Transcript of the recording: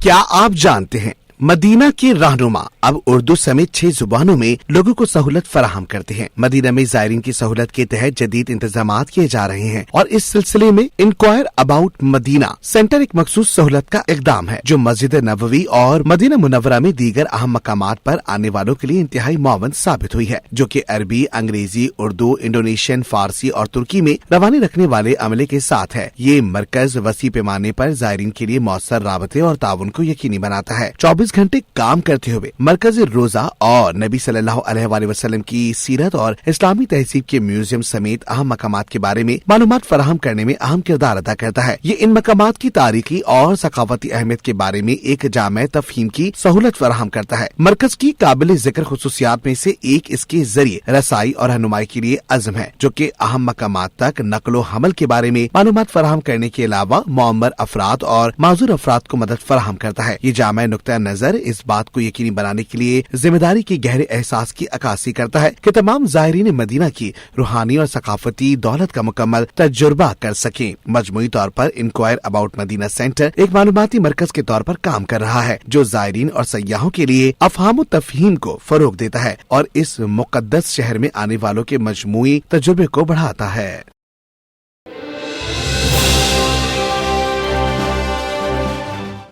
क्या आप जानते हैं मदीना के रहनुमा अब उर्दू समेत 6 जुबानों में लोगों को सहूलत फराहम करते हैं। मदीना में ज़ायरीन की सहूलत के तहत जदीद इंतजामात किए जा रहे हैं और इस सिलसिले में इंक्वायर अबाउट मदीना सेंटर एक मखसूस सहूलत का इकदाम है जो मस्जिद नबवी और मदीना मुनव्वरा में दीगर अहम मकामात पर आने वालों के लिए इंतहाई मुआवन साबित हुई है, जो कि अरबी, अंग्रेजी, उर्दू, इंडोनेशियन, फारसी और तुर्की में रवानी रखने वाले अमले के साथ है। ये मरकज वसी पैमाने पर ज़ायरीन के लिए मौसर राबते और ताउन को यकीनी बनाता है। 24 घंटे काम करते हुए मरकज रोजा और नबी सल्लल्लाहु अलैहि वसल्लम की सीरत और इस्लामी तहजीब के म्यूजियम समेत अहम मकामात के बारे में मालूमात फराहम करने में अहम किरदार अदा करता है। ये इन मकामात की तारीखी और सकाफती अहमियत के बारे में एक जामे तफहीम की सहूलत फराहम करता है। मरकज की काबिल जिक्र खुसूसियात में से एक इसके जरिए रसाई और रहनुमाई के लिए अज़्म है, जो कि अहम मकामात तक नकलो हमल के बारे में मालूमात फराहम करने के अलावा मुअम्मर अफराद और माजूर अफराद को मदद फराहम करता है। ये जामे नुक्ता नजर इस बात को यकीनी बनाने के लिए जिम्मेदारी के गहरे एहसास की अक्कासी करता है कि तमाम ज़ायरीन मदीना की रूहानी और सकाफती दौलत का मुकम्मल तजुर्बा कर सकें। मजमूई तौर पर इंक्वायर अबाउट मदीना सेंटर एक मालूमाती मरकज के तौर पर काम कर रहा है, जो ज़ायरीन और सयाहों के लिए अफहाम तफहीम को फरोग देता है और इस मुकद्दस शहर में आने वालों के मजमूई तजुर्बे को बढ़ाता है।